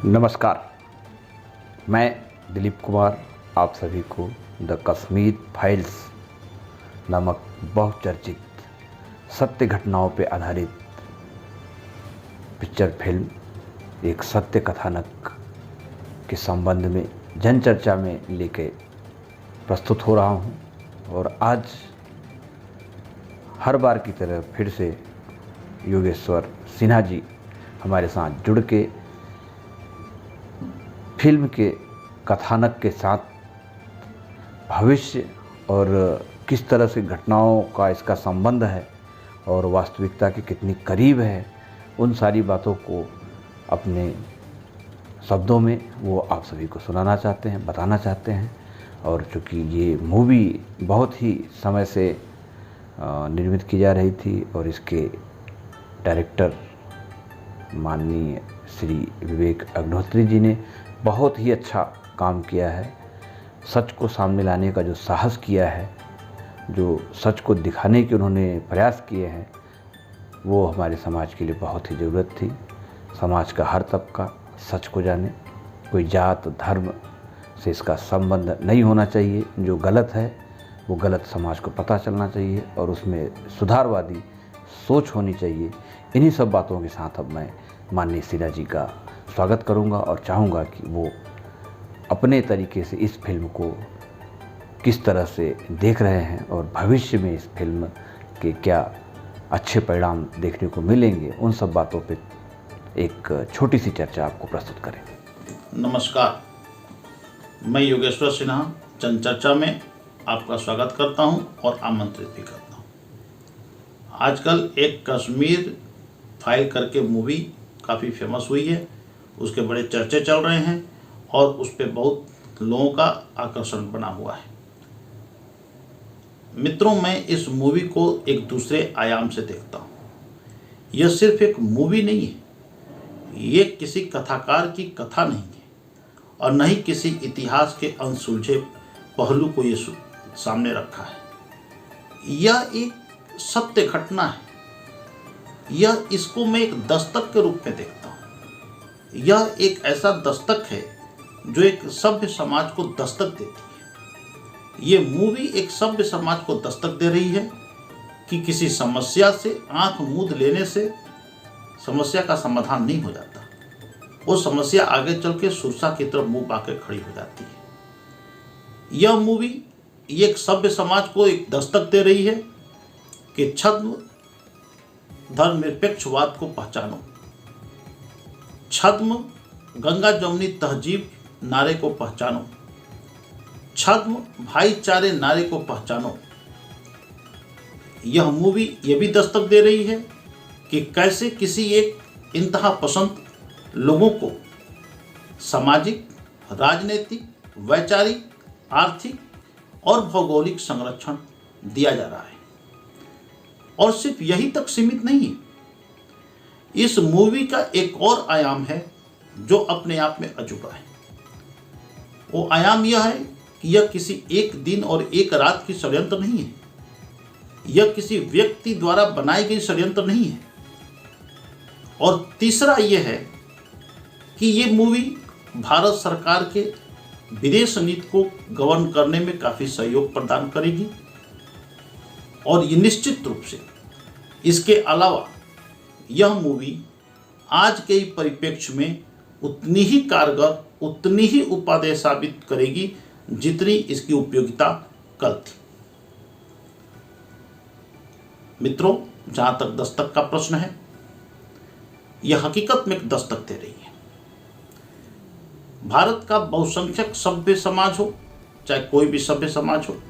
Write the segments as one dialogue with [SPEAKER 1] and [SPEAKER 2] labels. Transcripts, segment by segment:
[SPEAKER 1] नमस्कार, मैं दिलीप कुमार आप सभी को द कश्मीर फाइल्स नामक बहुचर्चित सत्य घटनाओं पर आधारित पिक्चर फिल्म एक सत्य कथानक के संबंध में जन चर्चा में लेके प्रस्तुत हो रहा हूँ। और आज हर बार की तरह फिर से योगेश्वर सिन्हा जी हमारे साथ जुड़ के फिल्म के कथानक के साथ भविष्य और किस तरह से घटनाओं का इसका संबंध है और वास्तविकता के कितनी करीब है, उन सारी बातों को अपने शब्दों में वो आप सभी को सुनाना चाहते हैं, बताना चाहते हैं। और चूँकि ये मूवी बहुत ही समय से निर्मित की जा रही थी और इसके डायरेक्टर माननीय श्री विवेक अग्निहोत्री जी ने बहुत ही अच्छा काम किया है। सच को सामने लाने का जो साहस किया है, जो सच को दिखाने के उन्होंने प्रयास किए हैं, वो हमारे समाज के लिए बहुत ही ज़रूरत थी। समाज का हर तबका सच को जाने, कोई जात धर्म से इसका संबंध नहीं होना चाहिए। जो गलत है वो गलत समाज को पता चलना चाहिए और उसमें सुधारवादी सोच होनी चाहिए। इन्हीं सब बातों के साथ अब मैं माननीय सिन्हा जी का स्वागत करूंगा और चाहूँगा कि वो अपने तरीके से इस फिल्म को किस तरह से देख रहे हैं और भविष्य में इस फिल्म के क्या अच्छे परिणाम देखने को मिलेंगे, उन सब बातों पे एक छोटी सी चर्चा आपको प्रस्तुत करें।
[SPEAKER 2] नमस्कार, मैं योगेश्वर सिन्हा जनचर्चा में आपका स्वागत करता हूं और आमंत्रित भी करता हूं। आजकल एक कश्मीर फाइल करके मूवी काफ़ी फेमस हुई है, उसके बड़े चर्चे चल रहे हैं और उस पर बहुत लोगों का आकर्षण बना हुआ है। मित्रों, मैं इस मूवी को एक दूसरे आयाम से देखता हूँ। यह सिर्फ एक मूवी नहीं है, ये किसी कथाकार की कथा नहीं है और न ही किसी इतिहास के अनसुलझे पहलू को ये सामने रखा है। यह एक सत्य घटना है। इसको मैं एक दस्तक के रूप में देखता हूँ। यह एक ऐसा दस्तक है जो एक सभ्य समाज को दस्तक देती है। ये मूवी एक सभ्य समाज को दस्तक दे रही है कि किसी समस्या से आंख मूंद लेने से समस्या का समाधान नहीं हो जाता। वो समस्या आगे चल के सुरसा की तरफ मुंह पाकर खड़ी हो जाती है। यह मूवी एक सभ्य समाज को एक दस्तक दे रही है कि छद्म धर्मनिरपेक्षवाद को पहचानो, छद्म गंगा जमुनी तहजीब नारे को पहचानो, छद्म भाईचारे नारे को पहचानो। यह मूवी ये भी दस्तक दे रही है कि कैसे किसी एक इंतहा पसंद लोगों को सामाजिक, राजनीतिक, वैचारिक, आर्थिक और भौगोलिक संरक्षण दिया जा रहा है। और सिर्फ यही तक सीमित नहीं है, इस मूवी का एक और आयाम है जो अपने आप में अजूबा है। वो आयाम यह है कि यह किसी एक दिन और एक रात की षड्यंत्र नहीं है। यह किसी व्यक्ति द्वारा बनाई गई षड्यंत्र नहीं है। और तीसरा यह है कि ये मूवी भारत सरकार के विदेश नीति को गवर्न करने में काफ़ी सहयोग प्रदान करेगी। और ये निश्चित रूप से इसके अलावा यह मूवी आज के परिप्रेक्ष्य में उतनी ही कारगर, उतनी ही उपादेय साबित करेगी जितनी इसकी उपयोगिता कल थी। मित्रों, जहाँ तक दस्तक का प्रश्न है, यह हकीकत में एक दस्तक दे रही है। भारत का बहुसंख्यक सभ्य समाज हो, चाहे कोई भी सभ्य समाज हो,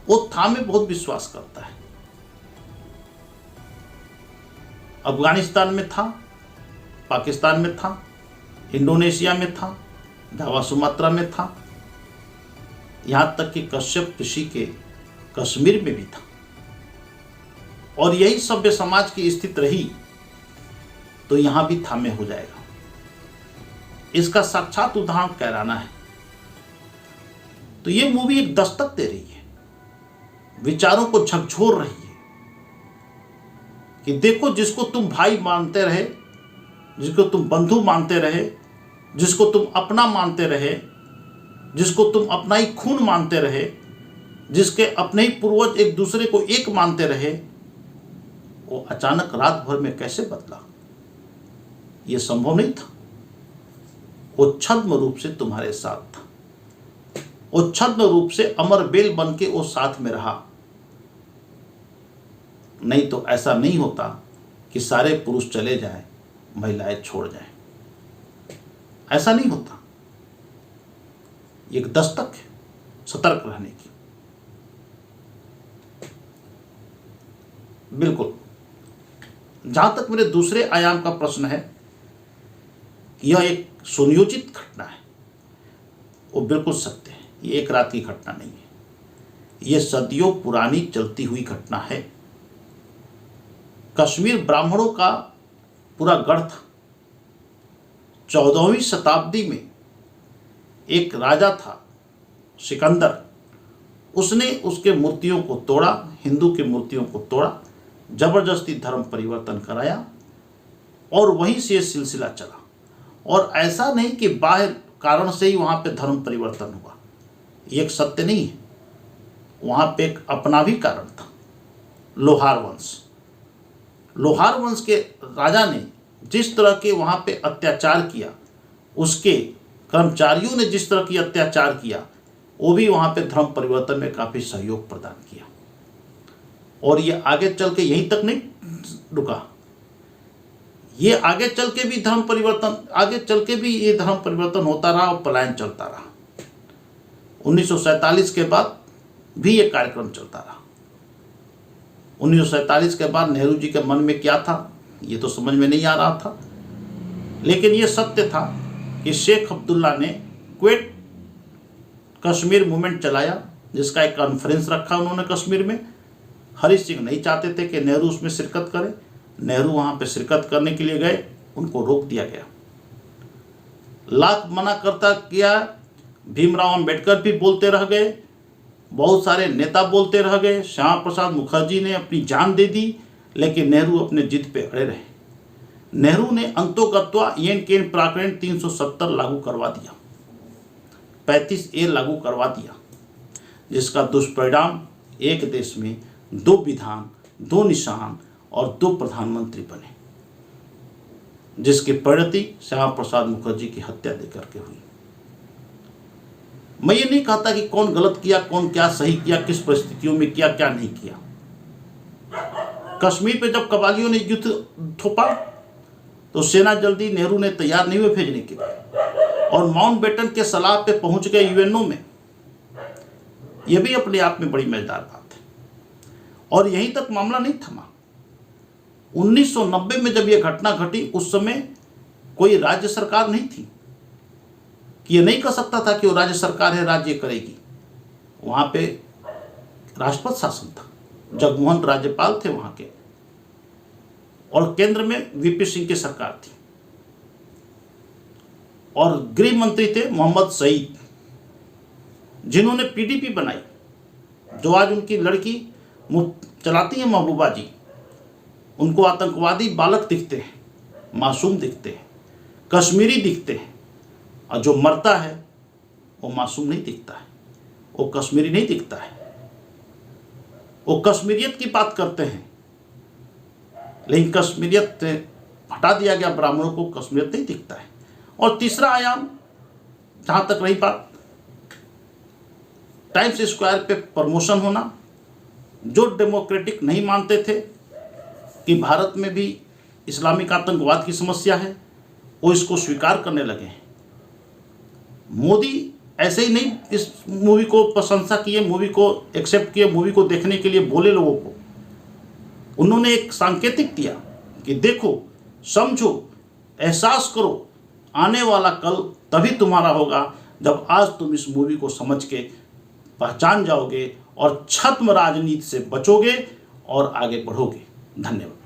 [SPEAKER 2] वो था में बहुत विश्वास करता है। अफगानिस्तान में था, पाकिस्तान में था, इंडोनेशिया में था, जावा सुमात्रा में था, यहाँ तक कि कश्यप ऋषि के कश्मीर में भी था। और यही सभ्य समाज की स्थिति रही तो यहाँ भी थामे हो जाएगा। इसका साक्षात उदाहरण कैराना है। तो ये मूवी एक दस्तक दे रही है, विचारों को झकझोर रही है कि देखो, जिसको तुम भाई मानते रहे जिसको तुम बंधु मानते रहे, जिसको तुम अपना मानते रहे, जिसको तुम अपना ही खून मानते रहे, जिसके अपने ही पूर्वज एक दूसरे को एक मानते रहे, वो अचानक रात भर में कैसे बदला? ये संभव नहीं था। वो छद्म रूप से तुम्हारे साथ था, वो छद्म रूप से अमर बेल बन के वो साथ में रहा। नहीं तो ऐसा नहीं होता कि सारे पुरुष चले जाएं, महिलाएं छोड़ जाएं। ऐसा नहीं होता। एक दस्तक है सतर्क रहने की। बिल्कुल। जहां तक मेरे दूसरे आयाम का प्रश्न है, यह एक सुनियोजित घटना है, वो बिल्कुल सत्य है। ये एक रात की घटना नहीं है, ये सदियों पुरानी चलती हुई घटना है। कश्मीर ब्राह्मणों का पूरा गढ़ था। 14वीं शताब्दी में एक राजा था सिकंदर, उसने उसके मूर्तियों को तोड़ा, हिंदू की मूर्तियों को तोड़ा, जबरदस्ती धर्म परिवर्तन कराया और वहीं से ये सिलसिला चला। और ऐसा नहीं कि बाह्य कारण से ही वहाँ पे धर्म परिवर्तन हुआ, ये एक सत्य नहीं है। वहाँ पे एक अपना भी कारण था। लोहार वंश, लोहार वंश के राजा ने जिस तरह के वहाँ पे अत्याचार किया, उसके कर्मचारियों ने जिस तरह की अत्याचार किया, वो भी वहाँ पे धर्म परिवर्तन में काफ़ी सहयोग प्रदान किया। और ये आगे चल के यहीं तक नहीं रुका, ये आगे चल के भी धर्म परिवर्तन, आगे चल के भी ये धर्म परिवर्तन होता रहा और पलायन चलता रहा। 1947 के बाद भी ये कार्यक्रम चलता रहा। 1947 के बाद नेहरू जी के मन में क्या था, ये तो समझ में नहीं आ रहा था। लेकिन ये सत्य था कि शेख अब्दुल्ला ने क्वेट कश्मीर मूवमेंट चलाया, जिसका एक कॉन्फ्रेंस रखा उन्होंने कश्मीर में। हरि सिंह नहीं चाहते थे कि नेहरू उसमें शिरकत करें। नेहरू वहाँ पे शिरकत करने के लिए गए, उनको रोक दिया गया। लाख मना करता किया, भीमराव अंबेडकर भी बोलते रह गए, बहुत सारे नेता बोलते रह गए, श्यामा प्रसाद मुखर्जी ने अपनी जान दे दी, लेकिन नेहरू अपने जिद पे अड़े रहे। नेहरू ने अंतोगत्वा येन केन प्रकरण 370 लागू करवा दिया, 35A लागू करवा दिया, जिसका दुष्परिणाम एक देश में 2 विधान, 2 निशान और 2 प्रधानमंत्री बने, जिसकी परिणति श्यामा प्रसाद मुखर्जी की हत्या देकर के हुई। मैं ये नहीं कहता कि कौन गलत किया, कौन क्या सही किया, किस परिस्थितियों में किया, क्या नहीं किया। कश्मीर पे जब कबालियों ने युद्ध थोपा तो सेना जल्दी नेहरू ने तैयार नहीं हुए भेजने के लिए, और माउंटबेटन के सलाह पे पहुंच गए यूएनओ में। यह भी अपने आप में बड़ी मजेदार बात है। और यहीं तक मामला नहीं थमा। 1990 में जब यह घटना घटी, उस समय कोई राज्य सरकार नहीं थी कि ये नहीं कर सकता था कि वो राज्य सरकार है, राज्य करेगी। वहाँ पे राष्ट्रपति शासन था, जगमोहन राज्यपाल थे वहाँ के, और केंद्र में वीपी सिंह की सरकार थी, और गृह मंत्री थे मोहम्मद सईद, जिन्होंने पीडीपी बनाई, जो आज उनकी लड़की चलाती है महबूबा जी। उनको आतंकवादी बालक दिखते हैं, मासूम दिखते हैं, कश्मीरी दिखते हैं, और जो मरता है वो मासूम नहीं दिखता है, वो कश्मीरी नहीं दिखता है। वो कश्मीरियत की बात करते हैं, लेकिन कश्मीरियत से हटा दिया गया ब्राह्मणों को, कश्मीरियत नहीं दिखता है। और तीसरा आयाम, जहाँ तक रही बात टाइम्स स्क्वायर पे प्रमोशन होना, जो डेमोक्रेटिक नहीं मानते थे कि भारत में भी इस्लामिक आतंकवाद की समस्या है, वो इसको स्वीकार करने लगे हैं। मोदी ऐसे ही नहीं इस मूवी को प्रशंसा किए, मूवी को एक्सेप्ट किए, मूवी को देखने के लिए बोले लोगों को। उन्होंने एक सांकेतिक दिया कि देखो, समझो, एहसास करो, आने वाला कल तभी तुम्हारा होगा जब आज तुम इस मूवी को समझ के पहचान जाओगे और छद्म राजनीति से बचोगे और आगे बढ़ोगे। धन्यवाद।